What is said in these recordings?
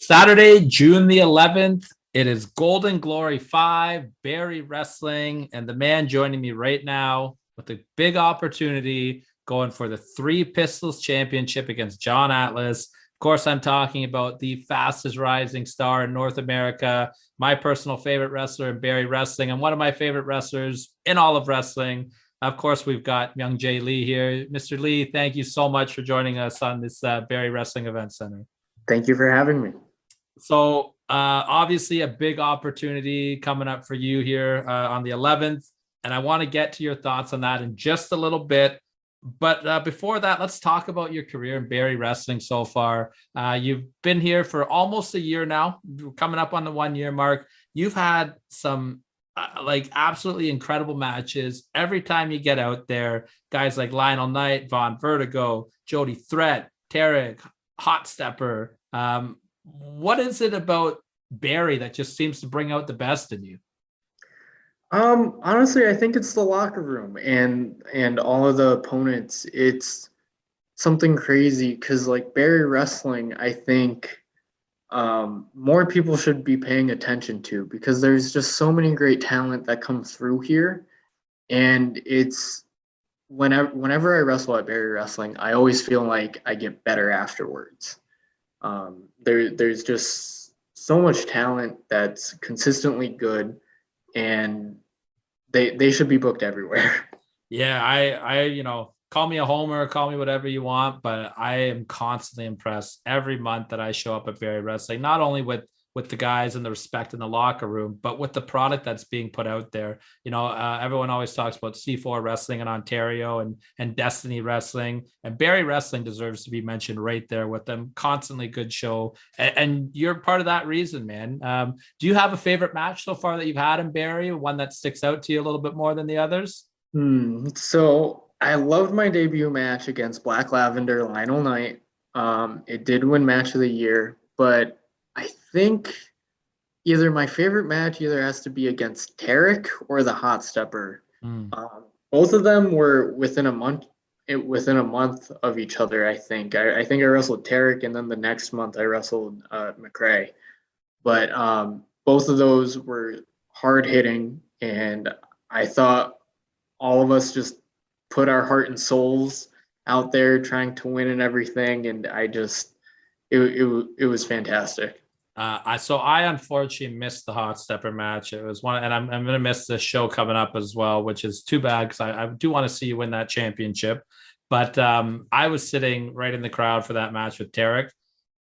Saturday, June the 11th. It is Golden Glory 5, Barrie Wrestling, and the man joining me right now with a big opportunity going for the Three Pistols Championship against John Atlas. Of course, I'm talking about the fastest rising star in North America, my personal favorite wrestler in Barrie Wrestling, and one of my favorite wrestlers in all of wrestling. Of course, we've got Myung-Jae Lee here. Mr. Lee, thank you so much for joining us on this Barrie Wrestling Event Center. Thank you for having me. So obviously a big opportunity coming up for you here on the 11th. And I want to get to your thoughts on that in just a little bit. But before that, let's talk about your career in Barrie Wrestling so far. You've been here for almost a year now, coming up on the 1 year mark. You've had some absolutely incredible matches. Every time you get out there, guys like Lionel Knight, Von Vertigo, Jody Threat, Tarek, Hot Stepper. What is it about Barrie that just seems to bring out the best in you? Honestly, I think it's the locker room and all of the opponents. It's something crazy because like Barrie Wrestling, I think more people should be paying attention to because there's just so many great talent that comes through here, and it's whenever I wrestle at Barrie Wrestling, I always feel like I get better afterwards. There's just so much talent that's consistently good, and they should be booked everywhere. Yeah, I call me a homer, call me whatever you want, but I am constantly impressed every month that I show up at Barrie Wrestling, not only with the guys and the respect in the locker room, but with the product that's being put out there. Everyone always talks about C4 Wrestling in Ontario and Destiny Wrestling, and Barrie Wrestling deserves to be mentioned right there with them. Constantly good show, and you're part of that reason, man. Do you have a favorite match so far that you've had in Barrie, one that sticks out to you a little bit more than the others? So I loved my debut match against Black Lavender Lionel Knight. It did win Match of the Year, but I think either my favorite match either has to be against Tarek or the Hot Stepper. Both of them were within a month of each other. I think I wrestled Tarek, and then the next month I wrestled McRae. But both of those were hard hitting, and I thought all of us just put our heart and souls out there trying to win and everything, and it was fantastic. I unfortunately missed the Hot Stepper match. It was one, and I'm going to miss this show coming up as well, which is too bad because I do want to see you win that championship. But I was sitting right in the crowd for that match with Tarek.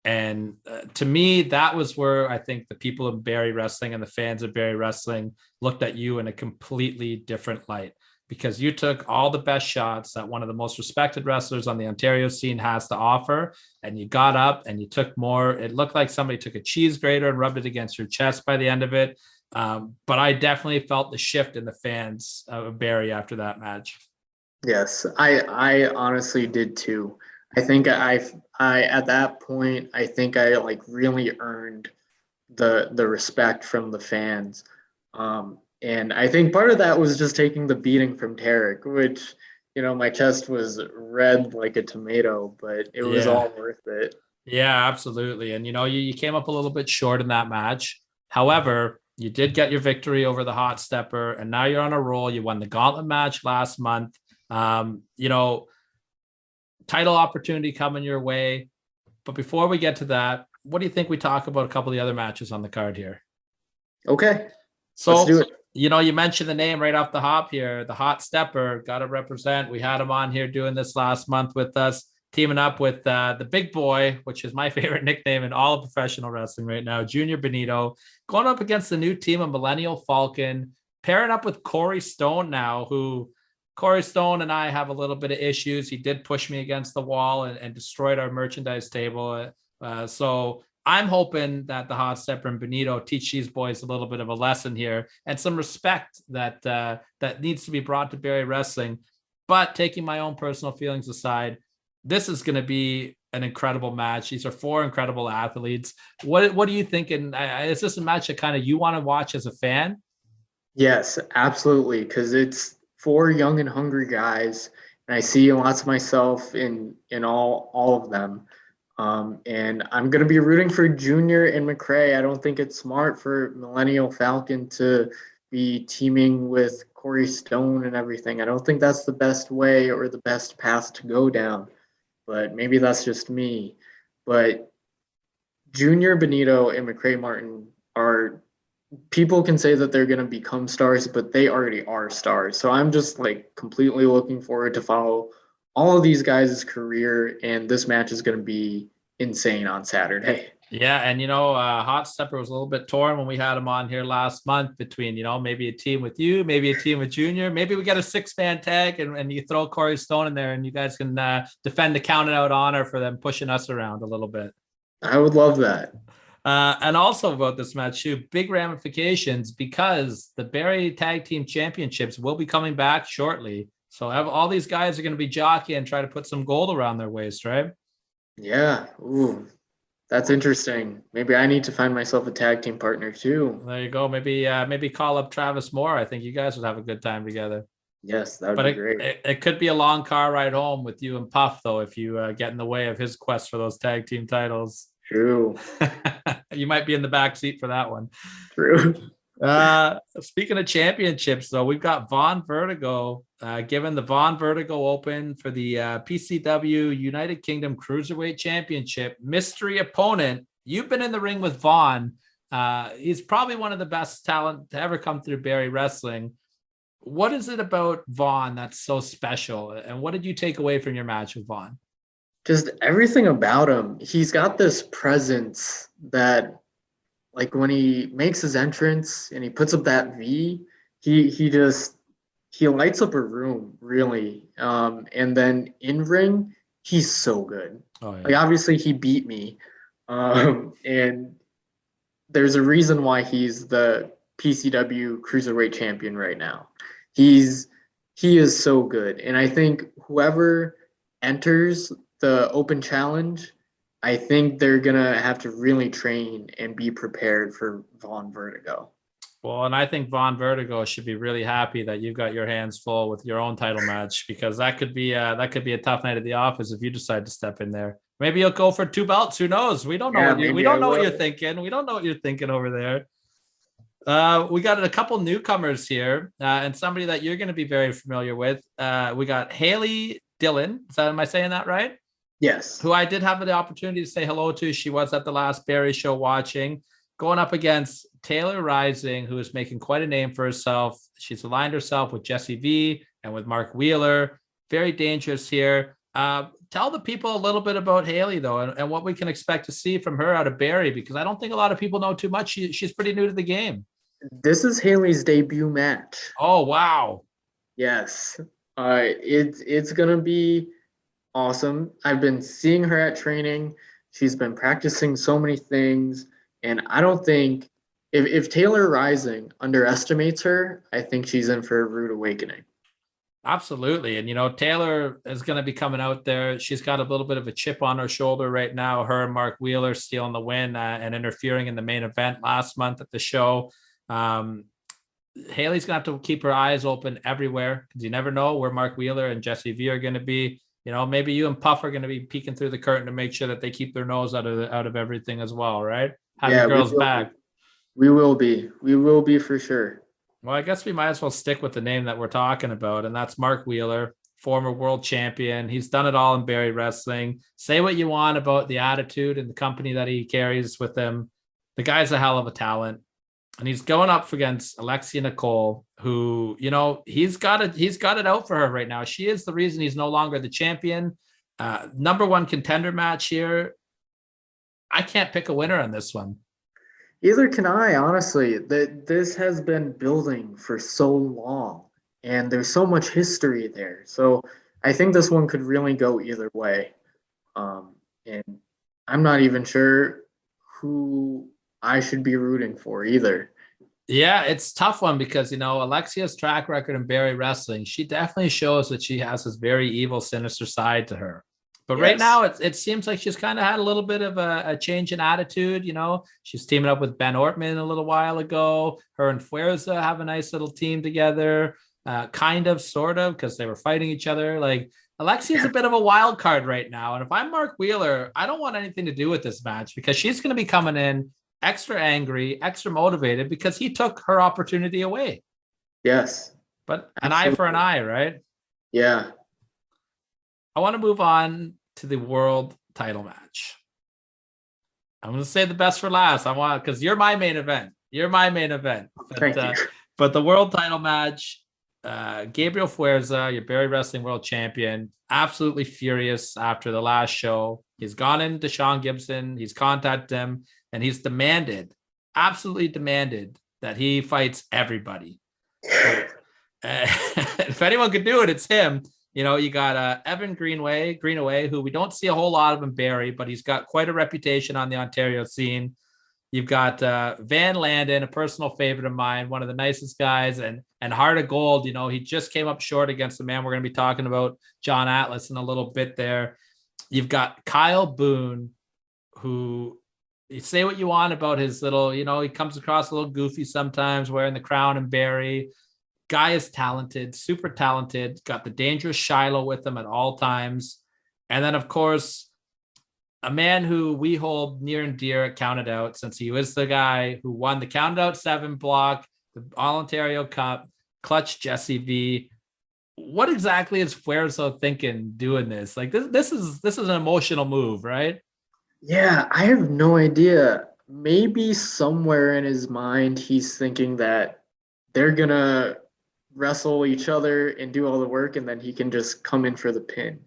And to me, that was where I think the people of Barrie Wrestling and the fans of Barrie Wrestling looked at you in a completely different light, because you took all the best shots that one of the most respected wrestlers on the Ontario scene has to offer, and you got up and you took more. It looked like somebody took a cheese grater and rubbed it against your chest by the end of it. But I definitely felt the shift in the fans of Barrie after that match. Yes, I honestly did too. I think I at that point I think I like really earned the respect from the fans. And I think part of that was just taking the beating from Tarek, which, my chest was red like a tomato, but it was Yeah. all worth it. Yeah, absolutely. And you came up a little bit short in that match. However, you did get your victory over the Hot Stepper, and now you're on a roll. You won the gauntlet match last month. Title opportunity coming your way. But before we get to that, what do you think we talk about a couple of the other matches on the card here? Okay, So, let's do it. You mentioned the name right off the hop here, the Hot Stepper, got to represent. We had him on here doing this last month with us, teaming up with the big boy, which is my favorite nickname in all of professional wrestling right now, Junior Benito, going up against the new team of Millennial Falcon, pairing up with Corey Stone now, who Corey Stone and I have a little bit of issues. He did push me against the wall and destroyed our merchandise table. So I'm hoping that the Hot Stepper and Benito teach these boys a little bit of a lesson here and some respect that needs to be brought to Barrie Wrestling. But taking my own personal feelings aside, this is going to be an incredible match. These are four incredible athletes. What are you thinking? Is this a match that kind of you want to watch as a fan? Yes, absolutely, because it's four young and hungry guys, and I see lots of myself in all of them. And I'm going to be rooting for Junior and McRae. I don't think it's smart for Millennial Falcon to be teaming with Corey Stone and everything. I don't think that's the best way or the best path to go down, but maybe that's just me. But Junior Benito and McRae Martin are people can say that they're going to become stars, but they already are stars. So I'm just like completely looking forward to follow all of these guys' career, and this match is going to be insane on Saturday. Yeah, and Hot Stepper was a little bit torn when we had him on here last month between, maybe a team with you, maybe a team with Junior, maybe we get a 6-man tag and you throw Corey Stone in there and you guys can defend the counted out honor for them pushing us around a little bit. I would love that. And also about this match too, big ramifications because the Barrie Tag Team Championships will be coming back shortly. So all these guys are going to be jockeying and try to put some gold around their waist, right? Yeah. Ooh, that's interesting. Maybe I need to find myself a tag team partner too. There you go. Maybe call up Travis Moore. I think you guys would have a good time together. Yes, that would But be great. it could be a long car ride home with you and Puff, though, if you get in the way of his quest for those tag team titles. True. You might be in the back seat for that one. True. Speaking of championships, though, we've got Von Vertigo given the Von Vertigo Open for the PCW United Kingdom Cruiserweight Championship. Mystery opponent. You've been in the ring with Von. He's probably one of the best talent to ever come through Barrie Wrestling. What is it about Von that's so special? And what did you take away from your match with Von? Just everything about him. He's got this presence that, like, when he makes his entrance and he puts up that V, he lights up a room, really. And then in ring, he's so good. Oh, yeah. Like, obviously he beat me. And there's a reason why he's the PCW Cruiserweight champion right now. He is so good. And I think whoever enters the open challenge, I think they're going to have to really train and be prepared for Von Vertigo. Well, and I think Von Vertigo should be really happy that you've got your hands full with your own title match, because that could be a tough night at the office if you decide to step in there. Maybe you'll go for 2 belts. Who knows? We don't know. We don't know what you're thinking. We don't know what you're thinking over there. We got a couple newcomers here, and somebody that you're going to be very familiar with. We got Haley Dillon. Am I saying that right? Yes. Who I did have the opportunity to say hello to. She was at the last Barrie show watching, going up against Taylor Rising, who is making quite a name for herself. She's aligned herself with Jesse V and with Mark Wheeler. Very dangerous here. Tell the people a little bit about Haley, though, and what we can expect to see from her out of Barrie, because I don't think a lot of people know too much. She's pretty new to the game. This is Haley's debut match. Oh, wow. Yes. It's going to be awesome. I've been seeing her at training. She's been practicing so many things. And I don't think if Taylor Rising underestimates her, I think she's in for a rude awakening. Absolutely. And, Taylor is going to be coming out there. She's got a little bit of a chip on her shoulder right now. Her and Mark Wheeler stealing the win and interfering in the main event last month at the show. Haley's going to have to keep her eyes open everywhere, because you never know where Mark Wheeler and Jesse V are going to be. Maybe you and Puff are going to be peeking through the curtain to make sure that they keep their nose out of everything as well, right? Have your girls back. We will be. We will be for sure. Well, I guess we might as well stick with the name that we're talking about, and that's Mark Wheeler, former world champion. He's done it all in Barrie Wrestling. Say what you want about the attitude and the company that he carries with him. The guy's a hell of a talent. And he's going up against Alexia Nicole, who, he's got it out for her right now. She is the reason he's no longer the champion. Number one contender match here. I can't pick a winner on this one. Either can I, honestly. This has been building for so long, and there's so much history there. So I think this one could really go either way. And I'm not even sure who I should be rooting for either. Yeah, it's a tough one because, Alexia's track record in Barrie Wrestling, she definitely shows that she has this very evil, sinister side to her. But yes, right now, it seems like she's kind of had a little bit of a change in attitude. She's teaming up with Ben Ortman a little while ago. Her and Fuerza have a nice little team together, kind of, sort of, because they were fighting each other. Like, Alexia's a bit of a wild card right now. And if I'm Mark Wheeler, I don't want anything to do with this match because she's going to be coming in extra angry, extra motivated because he took her opportunity away. Yes. But an eye for an Absolutely. eye, right? Yeah. I want to move on to the world title match. I'm going to say the best for last. I want because you're my main event. You're my main event. Thank you. But the world title match, Gabriel Fuerza, your Barrie Wrestling World Champion, absolutely furious after the last show. He's gone into Sean Gibson. He's contacted him and he's demanded, absolutely demanded that he fights everybody. So, if anyone could do it, it's him. You know, you got Evan Greenaway, who we don't see a whole lot of in Barrie, but he's got quite a reputation on the Ontario scene. You've got Van Landen, a personal favorite of mine, one of the nicest guys, and Heart of Gold. You know, he just came up short against the man we're going to be talking about, John Atlas, in a little bit there. You've got Kyle Boone, who you say what you want about his little, you know, he comes across a little goofy sometimes wearing the crown and Barrie. Guy is talented, super talented, got the dangerous Shiloh with him at all times. And then, of course, a man who we hold near and dear at Counted Out, since he was the guy who won the Counted Out 7 block, the All Ontario Cup, clutch Jesse V. What exactly is Fuerzo thinking doing this? Like this is an emotional move, right? Yeah, I have no idea. Maybe somewhere in his mind, he's thinking that they're gonna wrestle each other and do all the work, and then he can just come in for the pin.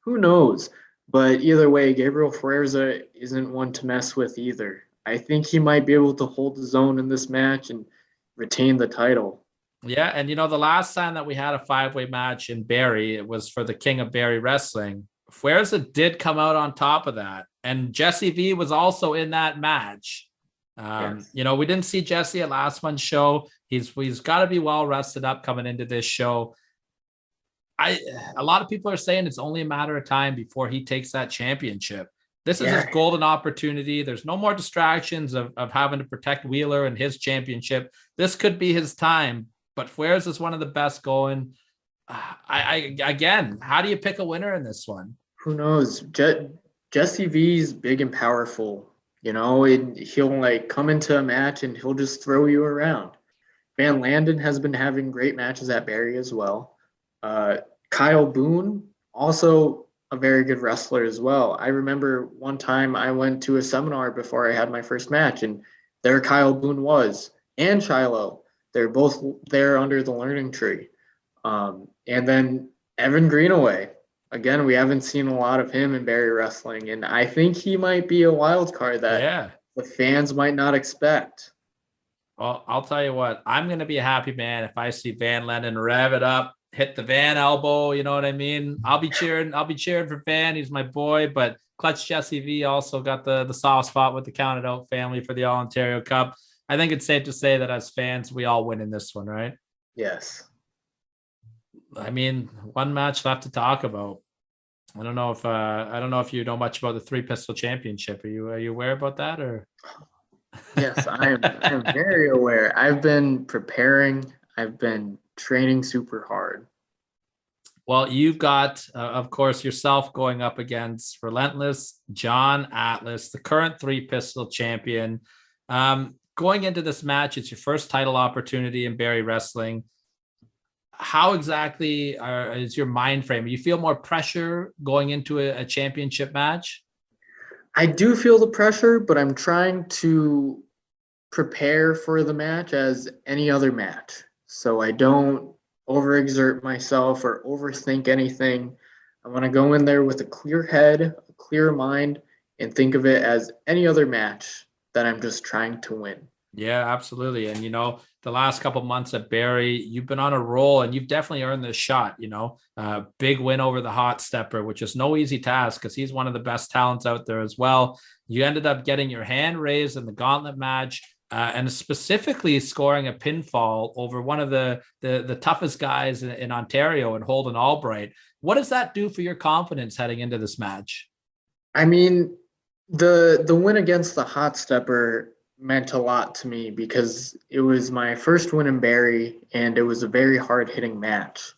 Who knows? But either way, Gabriel Fuerza isn't one to mess with either. I think he might be able to hold his own in this match and retain the title. Yeah, and you know, the last time that we had a 5-way match in Barrie, it was for the King of Barrie Wrestling. Fuerza did come out on top of that, and Jesse V was also in that match. Yes. You know, we didn't see Jesse at last month's show. He's got to be well rested up coming into this show. A lot of people are saying it's only a matter of time before he takes that championship. This is his Yeah. golden opportunity. There's no more distractions of having to protect Wheeler and his championship. This could be his time, but Fuerza is one of the best going. I again, how do you pick a winner in this one? Who knows? Jesse V's big and powerful. You know, and he'll like come into a match and he'll just throw you around. Van Landen has been having great matches at Barrie as well. Uh, Kyle Boone, also a very good wrestler as well. I remember one time I went to a seminar before I had my first match, and there Kyle Boone was, and Shiloh. They're both there under the learning tree. And then Evan Greenaway. Again, we haven't seen a lot of him in Barrie wrestling, and I think he might be a wild card that Yeah. the fans might not expect. Well, I'll tell you what, I'm going to be a happy man if I see Van Lennon rev it up, hit the Van elbow. You know what I mean? I'll be cheering. I'll be cheering for Van. He's my boy. But Clutch Jesse V also got the soft spot with the Counted Out family for the All Ontario Cup. I think it's safe to say that as fans, we all win in this one, right? Yes. I mean, one match left to talk about. I don't know if you know much about the Three Pistol Championship. Are you aware about that or? Yes, I'm very aware. I've been preparing. I've been training super hard. Well, you've got, of course, yourself going up against Relentless John Atlas, the current Three Pistol champion. Going into this match, it's your first title opportunity in Barrie Wrestling. How exactly is your mind frame? You feel more pressure going into a championship match? I do feel the pressure, but I'm trying to prepare for the match as any other match. So I don't overexert myself or overthink anything. I want to go in there with a clear head, a clear mind, and think of it as any other match that I'm just trying to win. Yeah, absolutely. And you know, the last couple months at Barrie, you've been on a roll, and you've definitely earned this shot. You know, big win over the Hot Stepper, which is no easy task because he's one of the best talents out there as well. You ended up getting your hand raised in the gauntlet match. And specifically scoring a pinfall over one of the toughest guys in Ontario and Holden Albright. What does that do for your confidence heading into this match? I mean, the win against the Hot Stepper meant a lot to me because it was my first win in Barrie and it was a very hard hitting match.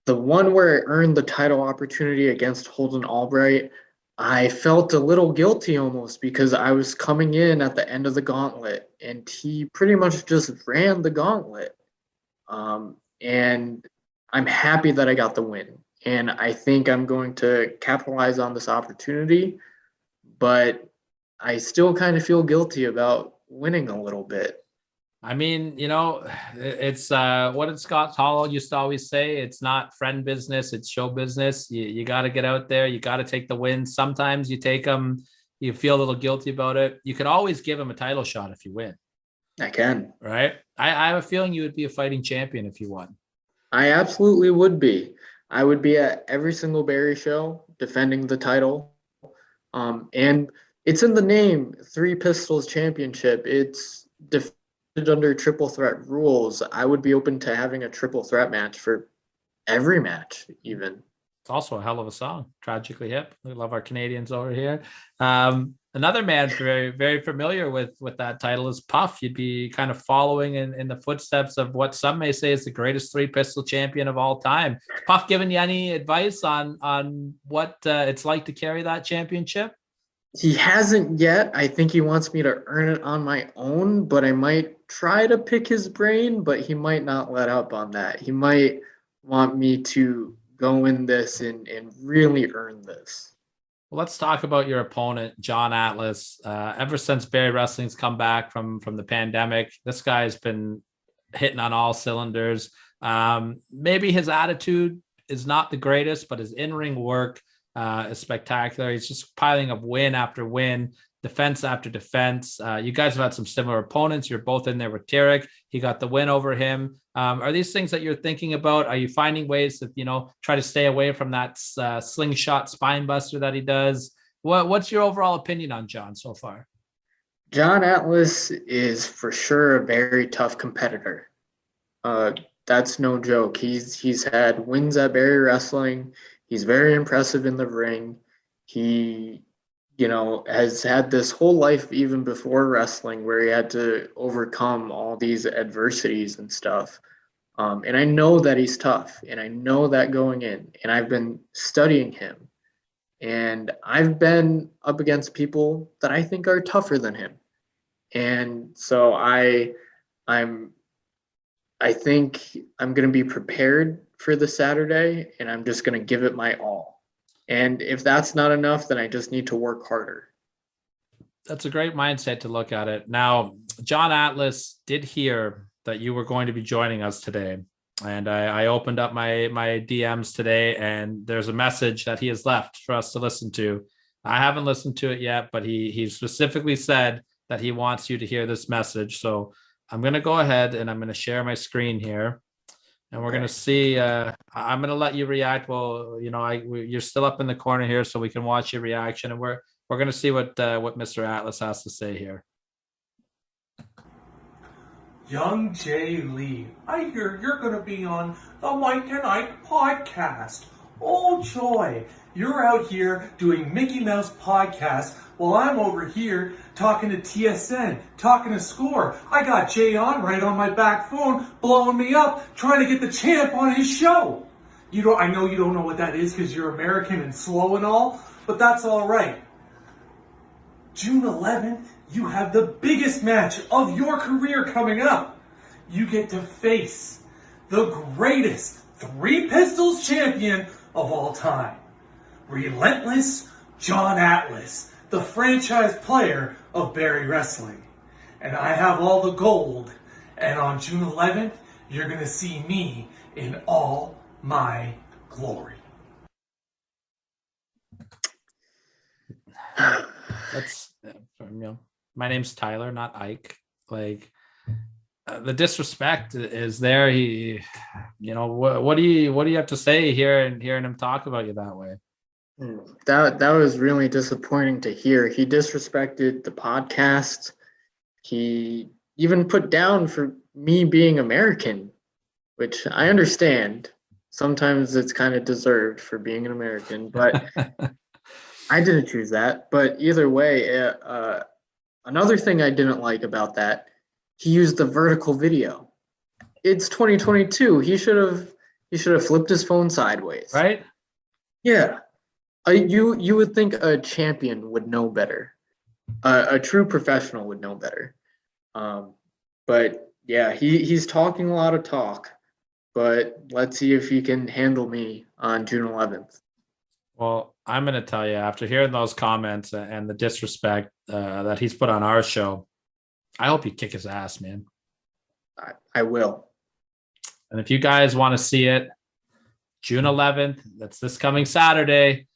The one where I earned the title opportunity against Holden Albright, I felt a little guilty almost because I was coming in at the end of the gauntlet and he pretty much just ran the gauntlet. And I'm happy that I got the win. And I think I'm going to capitalize on this opportunity, but I still kind of feel guilty about winning a little bit. I mean, it's what did Scott Hall used to always say? It's not friend business, it's show business. You got to get out there. You got to take the wins. Sometimes you take them, you feel a little guilty about it. You could always give him a title shot if you win. I can. Right? I have a feeling you would be a fighting champion if you won. I absolutely would be. I would be at every single Barrie show defending the title. And it's in the name, Three Pistols Championship. It's defended under triple threat rules. I would be open to having a triple threat match for every match, even. It's also a hell of a song, Tragically Hip. We love our Canadians over here. Another man very, very familiar with that title is Puff. You'd be kind of following in the footsteps of what some may say is the greatest three pistol champion of all time. Has Puff given you any advice on what it's like to carry that championship? He hasn't yet. I think he wants me to earn it on my own, but I might try to pick his brain, but he might not let up on that. He might want me to go in this and really earn this. Well, let's talk about your opponent, John Atlas. Ever since Barrie Wrestling's come back from the pandemic, this guy's been hitting on all cylinders. Maybe his attitude is not the greatest, but his in-ring work is spectacular. He's just piling up win after win, defense after defense. You guys have had some similar opponents. You're both in there with Tarek. He got the win over him. Are these things that you're thinking about? Are you finding ways to, try to stay away from that slingshot spine buster that he does? What's your overall opinion on John so far? John Atlas is for sure a very tough competitor. That's no joke. He's had wins at Barrie Wrestling. He's very impressive in the ring. He, has had this whole life even before wrestling where he had to overcome all these adversities and stuff. And I know that he's tough, and I know that going in, and I've been studying him. And I've been up against people that I think are tougher than him. And so I think I'm going to be prepared for the Saturday, and I'm just going to give it my all. And if that's not enough, then I just need to work harder. That's a great mindset to look at it. Now, John Atlas did hear that you were going to be joining us today. And I opened up my DMs today, and there's a message that he has left for us to listen to. I haven't listened to it yet, but he specifically said that he wants you to hear this message. So I'm going to go ahead and I'm going to share my screen here. And we're going to see, I'm going to let you react. Well, you're still up in the corner here so we can watch your reaction. And we're going to see what Mr. Atlas has to say here. Myung-Jae Lee, I hear you're going to be on the Mike and Ike podcast. Oh, joy. You're out here doing Mickey Mouse podcast while I'm over here talking to TSN, talking to Score. I got Jay on right on my back phone, blowing me up, trying to get the champ on his show. I know you don't know what that is because you're American and slow and all, but that's all right. June 11th, you have the biggest match of your career coming up. You get to face the greatest Three Pistols champion of all time. Relentless John Atlas, the franchise player of Barrie Wrestling. And I have all the gold. And on June 11th, you're going to see me in all my glory. That's, my name's Tyler, not Ike. The disrespect is there. What do you have to say here and hearing him talk about you that way? That was really disappointing to hear. He disrespected the podcast. He even put down for me being American, which I understand. Sometimes it's kind of deserved for being an American, but I didn't choose that. But either way, another thing I didn't like about that, he used the vertical video. It's 2022. He should have He should have flipped his phone sideways. Right? Yeah. You would think a champion would know better. A true professional would know better. But yeah, he's talking a lot of talk. But let's see if he can handle me on June 11th. Well, I'm going to tell you, after hearing those comments and the disrespect that he's put on our show, I hope you kick his ass, man. I will. And if you guys want to see it, June 11th, that's this coming Saturday,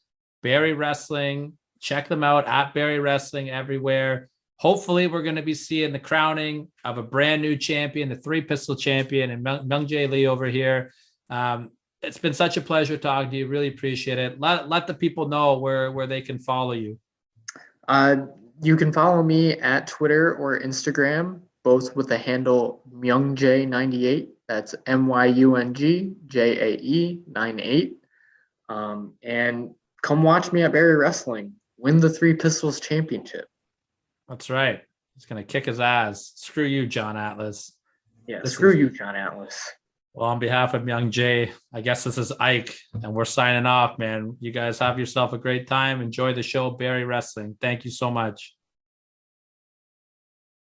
Barrie Wrestling. Check them out at Barrie Wrestling everywhere. Hopefully, we're going to be seeing the crowning of a brand new champion, the three-pistol champion, and Myung-Jae Lee over here. It's been such a pleasure talking to you. Really appreciate it. Let the people know where they can follow you. You can follow me at Twitter or Instagram, both with the handle Myung-Jae98. That's MYUNGJAE 98. And come watch me at Barrie Wrestling. Win the Three Pistols Championship. That's right. He's going to kick his ass. Screw you, John Atlas. Yeah, screw you, John Atlas. Well, on behalf of Myung-Jae, I guess this is Ike, and we're signing off, man. You guys have yourself a great time. Enjoy the show, Barrie Wrestling. Thank you so much.